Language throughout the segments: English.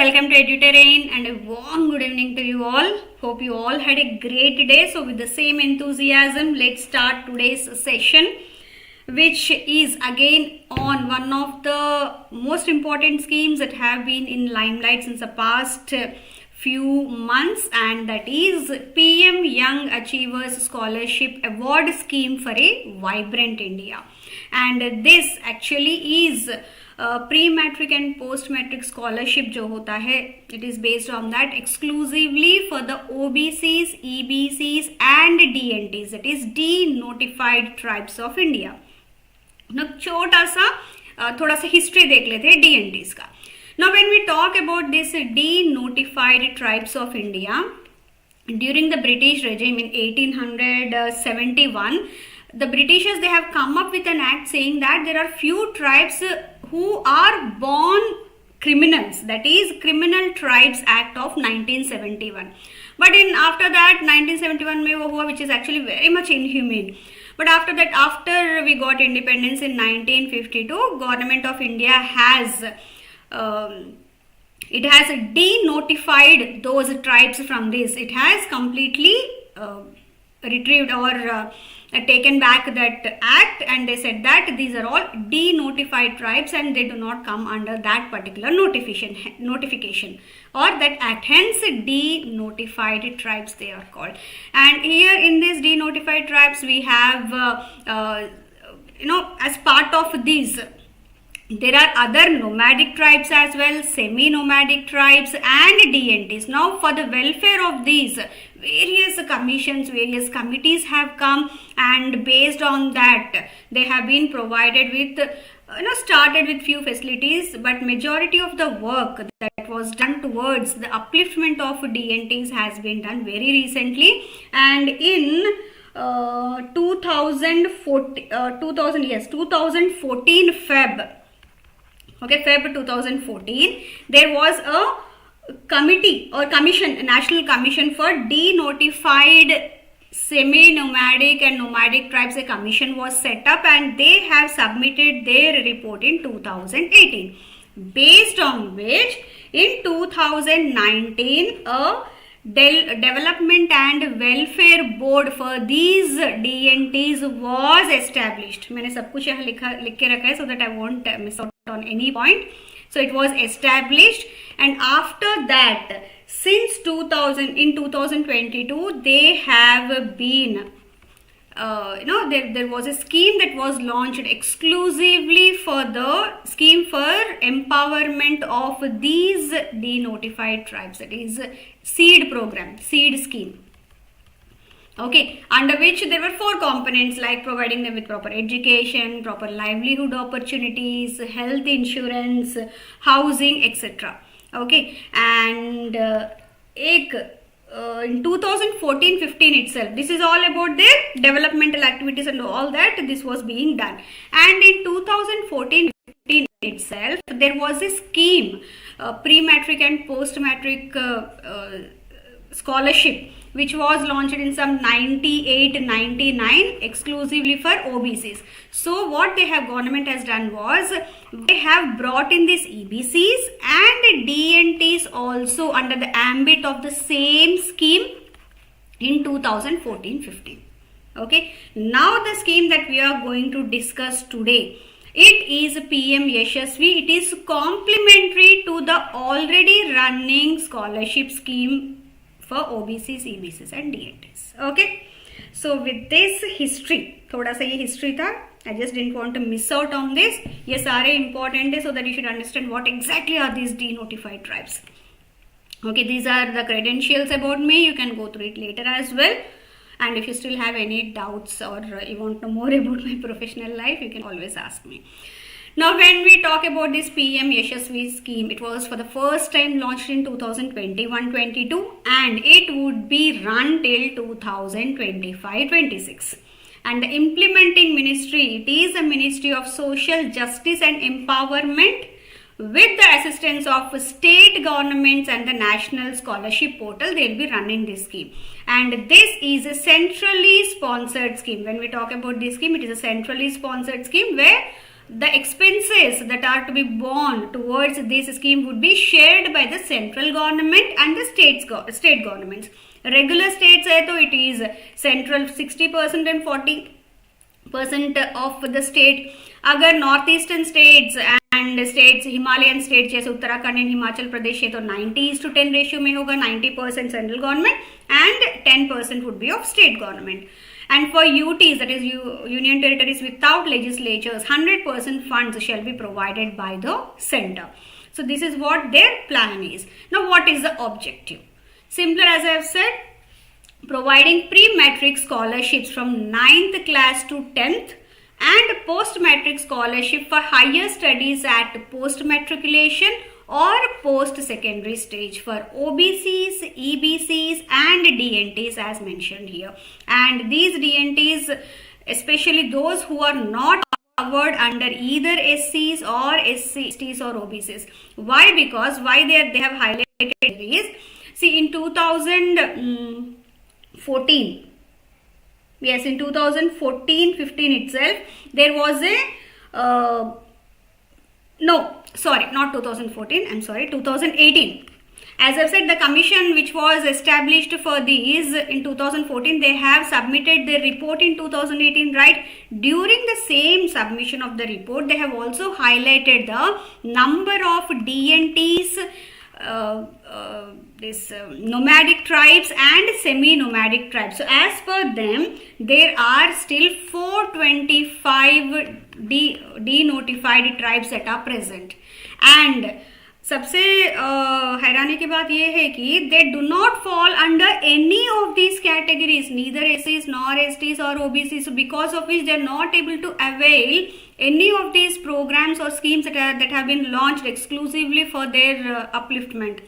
welcome to EduTerrain and a warm good evening to you all. Hope you all had a great day. So with the same enthusiasm, let's start today's session, which is again on one of the most important schemes that have been in limelight since the past few months, and that is PM Young Achievers Scholarship Award Scheme for a Vibrant India. And this actually is pre-matric and post-matric scholarship जो होता है, it is based on that exclusively for the OBCs, EBCs and DNTs, that is denotified tribes of India. Now छोटा सा थोड़ा सा history देख लेते हैं DNTs का. Now when we talk about this denotified tribes of India, during the British regime in 1871, the Britishers, they have come up with an act saying that there are few tribes who are born criminals, that is Criminal Tribes Act of 1971. But after that 1971 mein wo hua, which is actually very much inhumane. But after that, after we got independence in 1952, Government of India has it has denotified those tribes from this. It has completely retrieved or taken back that act, and they said that these are all denotified tribes and they do not come under that particular notification or that act. Hence denotified tribes they are called. And here in this denotified tribes we have as part of these there are other nomadic tribes as well, semi-nomadic tribes and DNTs. Now for the welfare of these, various commissions, various committees have come, and based on that they have been provided with started with few facilities, but majority of the work that was done towards the upliftment of DNTs has been done very recently. And in 2014 Feb 2014, there was a committee or commission, a national commission for denotified semi-nomadic and nomadic tribes. A commission was set up and they have submitted their report in 2018, based on which in 2019 a Development and Welfare Board for these DNTs was established. मैंने सब कुछ यहाँ लिख के रखा है so that I won't miss out on any point. So it was established, and after that, since 2022, they have been there was a scheme that was launched exclusively for the scheme for empowerment of these denotified tribes, that is seed program, seed scheme. Okay, under which there were 4 components like providing them with proper education, proper livelihood opportunities, health insurance, housing, etc. Okay, and in 2014-15 itself, this is all about their developmental activities and all that, this was being done. And in 2014-15 itself, there was a scheme, pre-matric and post-matric scholarship, which was launched in some 98-99 exclusively for OBCs. So what government has done was, they have brought in these EBCs and DNTs also under the ambit of the same scheme in 2014-15. Okay, now the scheme that we are going to discuss today, it is PM Yashasvi. It is complementary to the already running scholarship scheme for OBCs, EBCs and DNTs. Okay, so with this history, थोड़ा सा ये history था, I just didn't want to miss out on this. ये सारे important है so that you should understand what exactly are these denotified tribes. Okay, these are the credentials about me. You can go through it later as well. And if you still have any doubts or you want to know more about my professional life, you can always ask me. Now when we talk about this PM Yashasvi scheme, it was for the first time launched in 2021-22 and it would be run till 2025-26. And the implementing ministry, it is a Ministry of Social Justice and Empowerment, with the assistance of state governments and the National Scholarship Portal. They will be running this scheme. And this is a centrally sponsored scheme. When we talk about this scheme, it is a centrally sponsored scheme where the expenses that are to be borne towards this scheme would be shared by the central government and the state governments. Regular states hai to it is central 60% and 40% of the state. अगर north eastern states and states Himalayan state जैसे Uttarakhand and Himachal Pradesh है तो 90:10 ratio में होगा, 90% central government and 10% would be of state government. And for UTs, that is Union Territories without legislatures, 100% funds shall be provided by the center. So this is what their plan is. Now what is the objective? Simpler, as I have said, providing pre-matric scholarships from 9th class to 10th and post-matric scholarship for higher studies at post-matriculation or post-secondary stage for OBCs, EBCs and DNTs as mentioned here. And these DNTs, especially those who are not covered under either SCs or SCs or OBCs. Why? Because why they have highlighted is, see, in 2014, yes, in 2014-15 itself, there was a no, sorry, not 2014, I'm sorry, 2018. As I've said, the commission which was established for these in 2014, they have submitted their report in 2018, right? During the same submission of the report, they have also highlighted the number of DNTs, nomadic tribes and semi-nomadic tribes. So as per them, there are still 425 denotified tribes that are present. And सबसे हैरानी की बात यह है कि they do not fall under any of these categories, neither SCs nor STs or OBCs, so because of which they are not able to avail any of these programs or schemes that have been launched exclusively for their upliftment,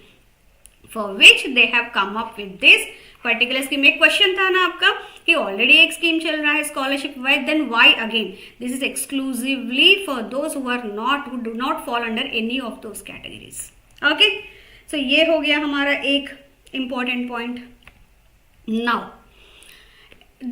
for which they have come up with this particular scheme. एक question था ना आपका कि already एक scheme चल रहा है scholarship wise, then why again? This is exclusively for those who do not fall under any of those categories. Okay, so ये हो गया हमारा एक important point. Now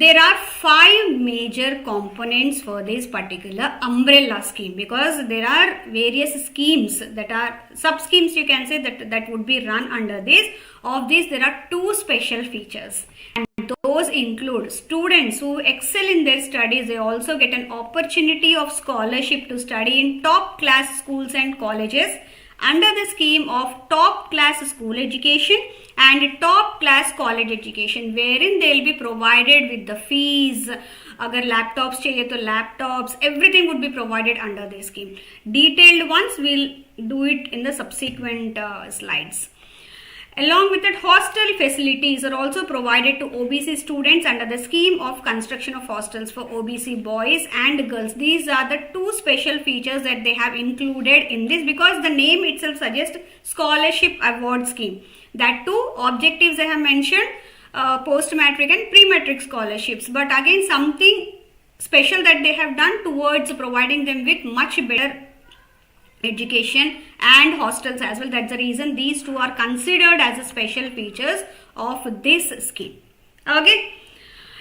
there are 5 major components for this particular umbrella scheme, because there are various schemes that are sub schemes, you can say, that would be run under this. Of these, there are 2 special features, and those include students who excel in their studies. They also get an opportunity of scholarship to study in top class schools and colleges under the scheme of top class school education and top class college education, wherein they will be provided with the fees. अगर laptops चाहिए तो laptops, everything would be provided under this scheme. Detailed ones, we'll do it in the subsequent slides. Along with that, hostel facilities are also provided to OBC students under the scheme of construction of hostels for OBC boys and girls. These are the 2 special features that they have included in this, because the name itself suggests scholarship award scheme. That 2 objectives I have mentioned, post-matric and pre-matric scholarships, but again something special that they have done towards providing them with much better education and hostels as well. That's the reason these 2 are considered as a special features of this scheme. Okay,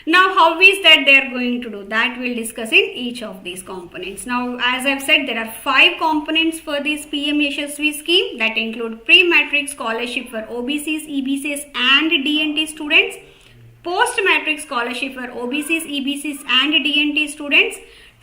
now how is that they are going to do that, we'll discuss in each of these components. Now, as I've said, there are 5 components for this PM Yashasvi scheme that include pre-matric scholarship for OBCs, EBCs and DNT students, post-matric scholarship for OBCs, EBCs and DNT students,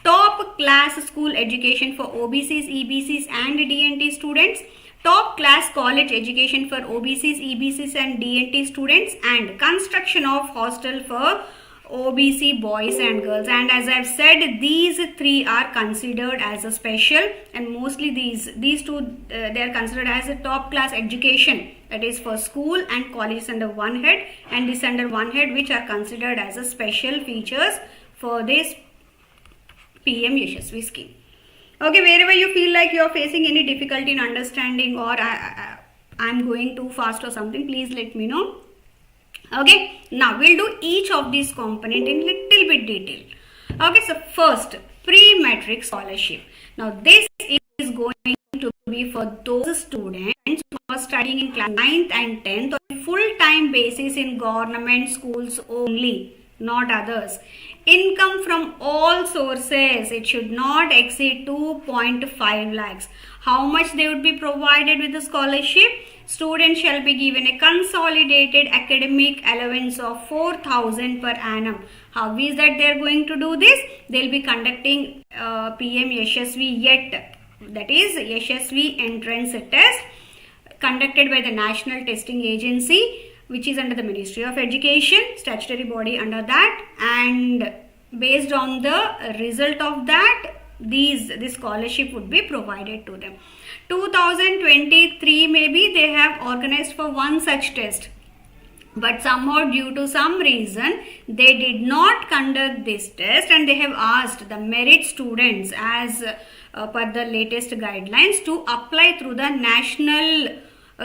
top class school education for OBCs, EBCs and DNT students, top class college education for OBCs, EBCs and DNT students, and construction of hostel for OBC boys and girls. And as I've said, these 3 are considered as a special, and mostly these 2 they are considered as a top class education, that is for school and colleges under one head, and this under one head, which are considered as a special features for this PM Yashasvi scheme. Okay, wherever you feel like you are facing any difficulty in understanding, or I'm going too fast or something, please let me know. Okay, now we'll do each of these components in little bit detail. Okay, so first, pre-matric scholarship. Now this is going to be for those students who are studying in class 9th and 10th on full-time basis in government schools only. not others. Income from all sources, it should not exceed 2.5 lakhs. How much they would be provided with the scholarship? Students shall be given a consolidated academic allowance of 4,000 per annum. How is that they are going to do this? They will be conducting PM Yashasvi Yet, that is Yashasvi entrance test conducted by the National Testing Agency, which is under the Ministry of Education, statutory body under that, and based on the result of that, this scholarship would be provided to them. 2023 maybe they have organized for one such test, but somehow due to some reason they did not conduct this test, and they have asked the merit students as per the latest guidelines to apply through the National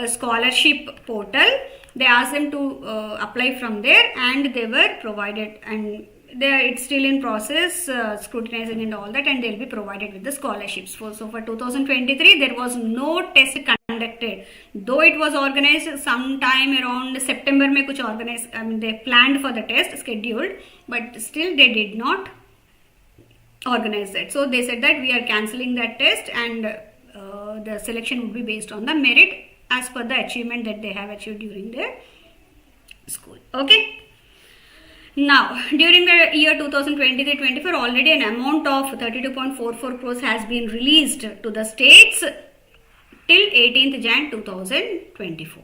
Scholarship portal. They asked them to apply from there, and they were provided, and it's still in process, scrutinizing and all that, and they'll be provided with the scholarships. So for 2023 there was no test conducted, though it was organized sometime around September mein kuch organized, they planned for the test, scheduled, but still they did not organize that. So they said that we are cancelling that test, and the selection would be based on the merit as per the achievement that they have achieved during their school. Okay. Now, during the year 2023-24, already an amount of 32.44 crores has been released to the states till 18th Jan 2024.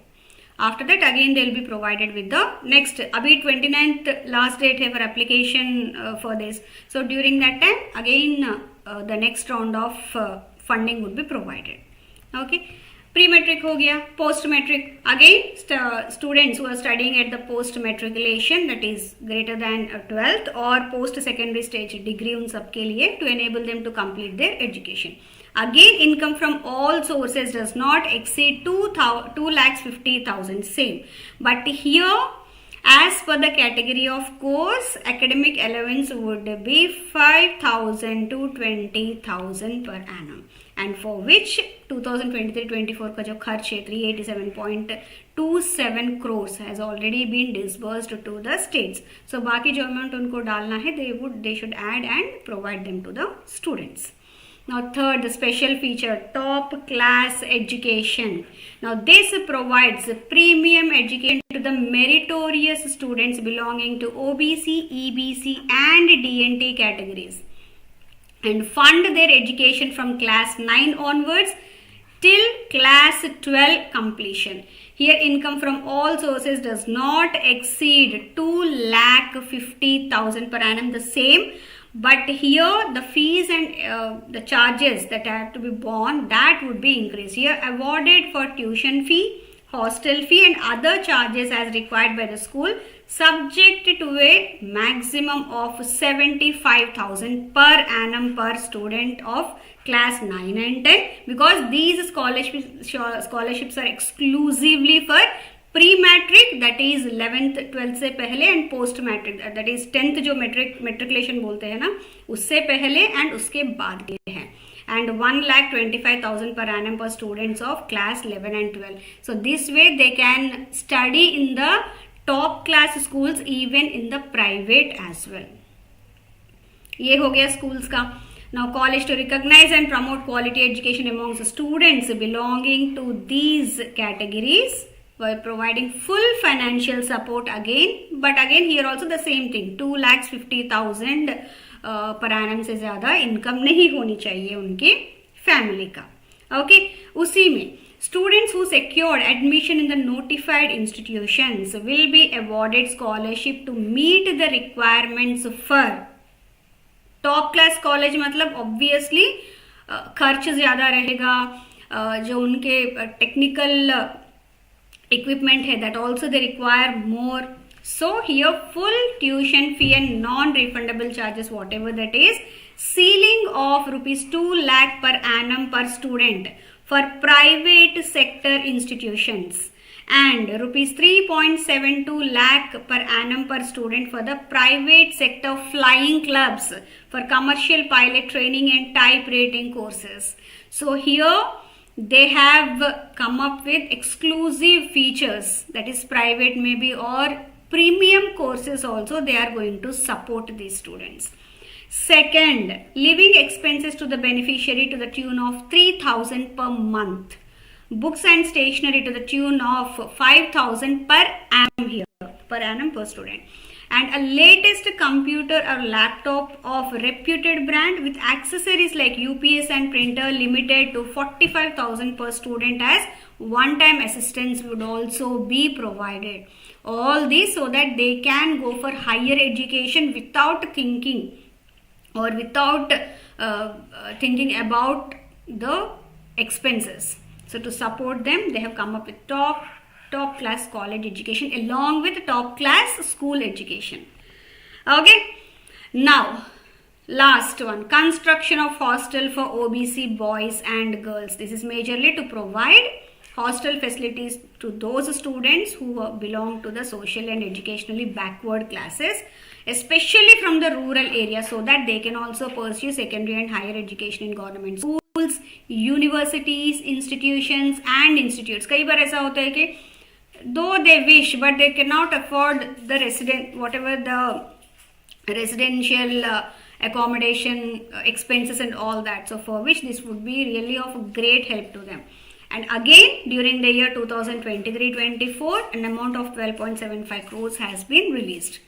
After that, again they will be provided with the next, abhi 29th last date hai for application for this. So during that time, again the next round of funding would be provided. Okay. Pre-metric हो गया, post-metric, again students who are studying at the post-matriculation, that is greater than 12th or post-secondary stage degree उन सब के लिए, to enable them to complete their education. Again, income from all sources does not exceed 2,50,000, same. But here, as per the category of course, academic allowance would be 5,000 to 20,000 per annum. And for which 2023-24 का जो खर्च है 387.27 crores has already been disbursed to the states. So बाकी जो amount उनको डालना है, they should add and provide them to the students. Now third, the special feature, top class education. Now this provides premium education to the meritorious students belonging to OBC, EBC and DNT categories, and fund their education from class 9 onwards till class 12 completion. Here income from all sources does not exceed 2,50,000 per annum, the same. But here the fees and the charges that have to be borne, that would be increased. Here awarded for tuition fee, hostel fee and other charges as required by the school, subject to a maximum of 75,000 per annum per student of class 9 and 10, because these scholarships are exclusively for pre-matric, that is 11th 12th से पहले, and post-matric, that is 10th जो matriculation बोलते हैं ना, उससे पहले and उसके बाद के हैं, and 1,25,000 per annum per students of class 11 and 12. So this way they can study in the top class schools, even in the private as well. ये हो गया schools का. Now college to recognize and promote quality education amongst students belonging to these categories by providing full financial support again, but again here also the same thing, 2,50,000 per annum से ज़्यादा income नहीं होनी चाहिए उनके family का. Okay, उसी में students who secured admission in the notified institutions will be awarded scholarship to meet the requirements for top class college. मतलब obviously खर्च ज़्यादा रहेगा, जो उनके technical equipment है, that also they require more. So here full tuition fee and non-refundable charges, whatever that is, ceiling of rupees 2 lakh per annum per student for private sector institutions, and rupees 3.72 lakh per annum per student for the private sector flying clubs for commercial pilot training and type rating courses. So here they have come up with exclusive features, that is private maybe or premium courses also they are going to support these students. Second, living expenses to the beneficiary to the tune of 3,000 per month. Books and stationery to the tune of 5,000 per annum here, per annum per student. And a latest computer or laptop of reputed brand with accessories like UPS and printer limited to 45,000 per student as one-time assistance would also be provided. All this so that they can go for higher education without thinking or without thinking about the expenses. So to support them, they have come up with top class college education along with top class school education. Okay. Now, last one, construction of hostel for OBC boys and girls. This is majorly to provide hostel facilities to those students who belong to the social and educationally backward classes, especially from the rural area, so that they can also pursue secondary and higher education in government schools, universities, institutions and institutes. कई बार ऐसा होता है कि though they wish but they cannot afford the whatever the residential accommodation expenses and all that, so for which this would be really of great help to them. And again, during the year 2023-24, an amount of 12.75 crores has been released.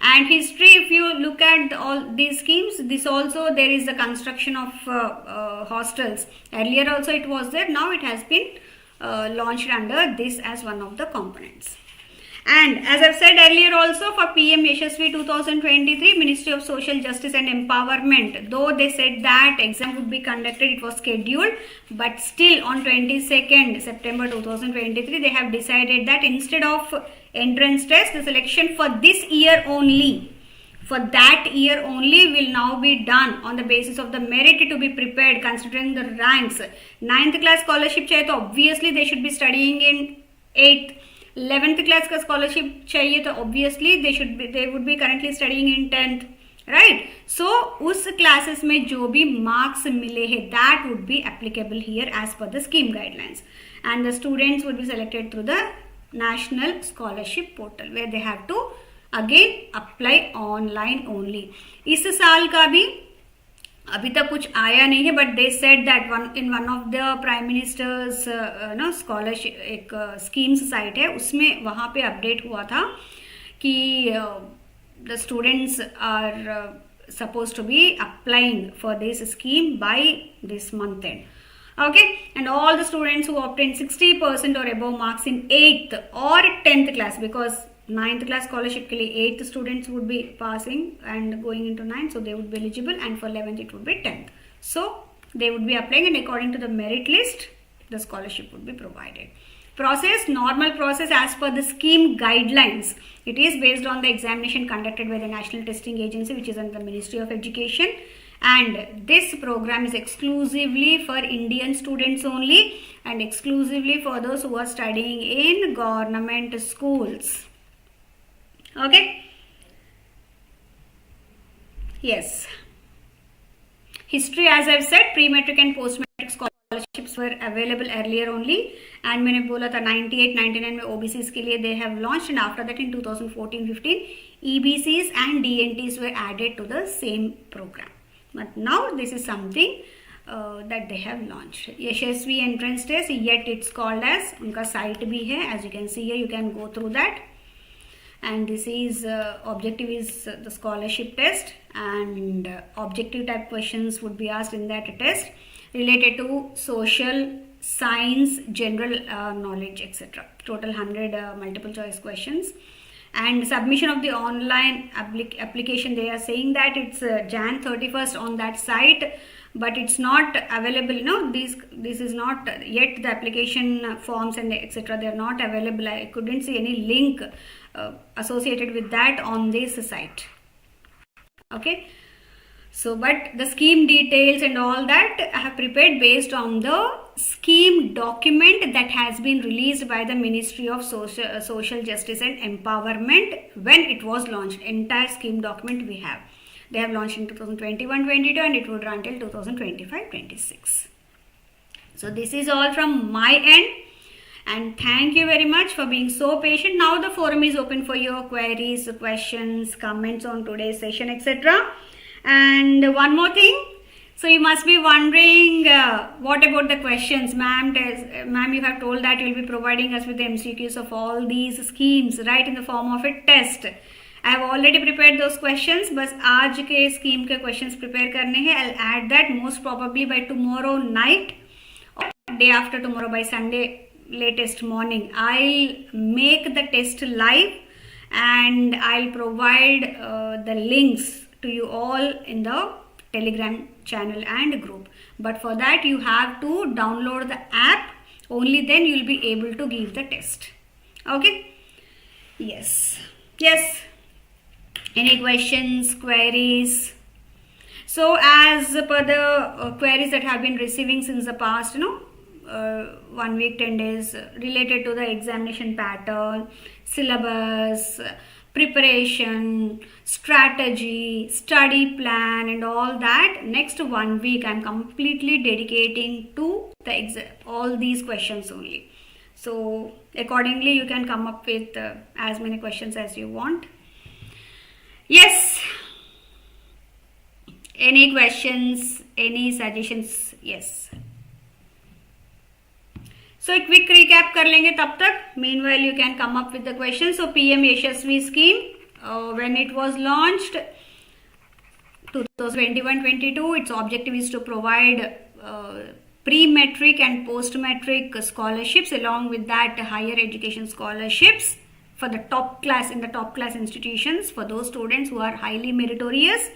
And history, if you look at all these schemes, this also there is the construction of hostels. Earlier also it was there, now it has been launched under this as one of the components. And as I've said earlier also, for PM Yashasvi 2023, Ministry of Social Justice and Empowerment, though they said that exam would be conducted, it was scheduled, but still on 22nd September 2023, they have decided that instead of entrance test, the selection for this year only, for that year only will now be done on the basis of the merit to be prepared considering the ranks. 9th class scholarship chahiye to obviously they should be studying in 8th. 11th class का scholarship चाहिए तो obviously they would be currently studying in 10th, right? So उस classes में जो भी marks मिले हैं that would be applicable here as per the scheme guidelines, and the students would be selected through the National Scholarship Portal where they have to again apply online only. इस साल का भी अभी तक कुछ आया नहीं है, but they said that one of the prime ministers scholarship एक स्कीम्स साइट है, उसमें वहाँ पे अपडेट हुआ था कि the students are suppose to be applying for this scheme by this month end. Okay, and all the students who obtained 60% or above marks in 8th or 10th class, because 9th class scholarship के लिए 8th students would be passing and going into 9th, so they would be eligible, and for 11th it would be 10th. So they would be applying, and according to the merit list, the scholarship would be provided. Process, normal process as per the scheme guidelines. It is based on the examination conducted by the National Testing Agency, which is under the Ministry of Education. And this program is exclusively for Indian students only, and exclusively for those who are studying in government schools. Okay? Yes. History, as I've said, pre-metric and post-metric scholarships were available earlier only. And मैंने बोला था 98-99 में OBCs के लिए they have launched, and after that in 2014-15 EBCs and DNTs were added to the same program. But now this is something that they have launched. Yashasvi entrance test, yet it's called as, उनका site भी है, as you can see here, you can go through that. And this is objective is the scholarship test, and objective type questions would be asked in that test related to social, science, general knowledge, etc. Total 100 multiple choice questions. And submission of the online application, they are saying that it's Jan 31st on that site, but it's not available. No, this is not yet the application forms and etc. They are not available. I couldn't see any link associated with that on this site. Okay. So, but the scheme details and all that I have prepared based on the scheme document that has been released by the Ministry of Social Justice and Empowerment when it was launched. Entire scheme document we have. They have launched in 2021-22 and it would run till 2025-26. So, this is all from my end. And thank you very much for being so patient. Now the forum is open for your queries, questions, comments on today's session, etc. And one more thing. So you must be wondering, what about the questions? Ma'am, you have told that you will be providing us with the MCQs of all these schemes, right, in the form of a test. I have already prepared those questions, but आज के scheme के questions prepare करने हैं. I'll add that most probably by tomorrow night or day after tomorrow by Sunday latest morning. I'll make the test live and I'll provide the links to you all in the Telegram channel and group. But for that you have to download the app. Only then you'll be able to give the test. Okay? Yes. Any questions, queries? So as per the queries that have been receiving since the past, 1 week, 10 days, related to the examination pattern, syllabus, preparation, strategy, study plan and all that, next 1 week I'm completely dedicating to the all these questions only. So accordingly you can come up with as many questions as you want. Yes. Any questions, any suggestions? Yes. So a quick recap कर लेंगे तब तक. Meanwhile you can come up with the questions. So PM Yashasvi Scheme, when it was launched 2021-22, its objective is to provide pre-metric and post-metric scholarships, along with that higher education scholarships for the top class institutions for those students who are highly meritorious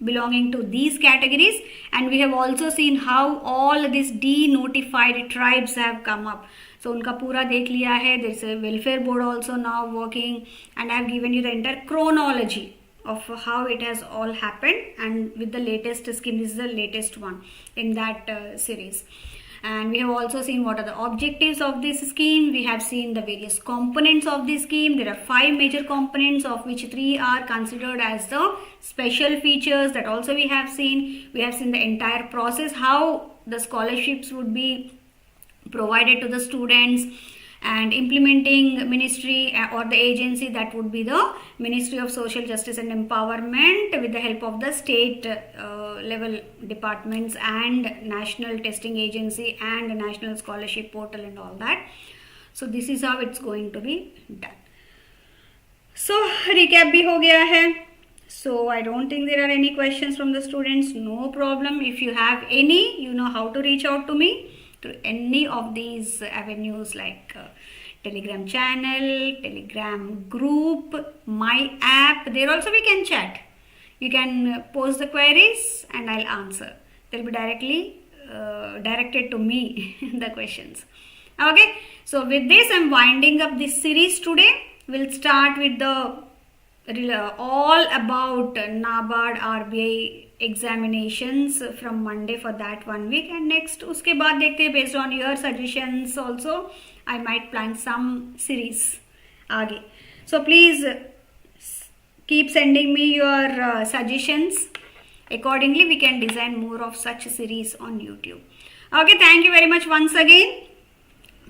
belonging to these categories. And we have also seen how all these denotified tribes have come up. So unka pura dekh liya hai. There is a welfare board also now working, and I have given you the entire chronology of how it has all happened, and with the latest scheme, this is the latest one in that series. And we have also seen what are the objectives of this scheme. We have seen the various components of this scheme. There are 5 major components, of which 3 are considered as the special features. That also we have seen. We have seen the entire process, how the scholarships would be provided to the students, and implementing ministry or the agency, that would be the Ministry of Social Justice and Empowerment, with the help of the state level departments and National Testing Agency and National Scholarship Portal and all that. So this is how it's going to be done. So recap bhi ho gaya hai. So I don't think there are any questions from the students. No problem. If you have any, you know how to reach out to me through any of these avenues, like Telegram channel, Telegram group, my app. There also we can chat. You can post the queries and I'll answer. They'll be directly directed to me, the questions. Okay. So with this, I'm winding up this series today. We'll start with the all about NABARD RBI examinations from Monday for that 1 week, and next uske baad dekhte hain, based on your suggestions also I might plan some series aage. So please keep sending me your suggestions. Accordingly we can design more of such series on YouTube. Okay, thank you very much once again.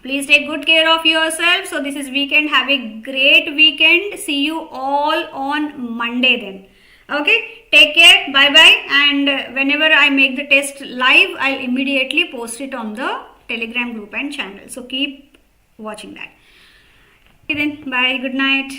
Please take good care of yourself. So this is weekend. Have a great weekend. See you all on Monday then. Okay, take care. Bye bye. And whenever I make the test live, I'll immediately post it on the Telegram group and channel. So keep watching that. Okay then. Bye. Good night.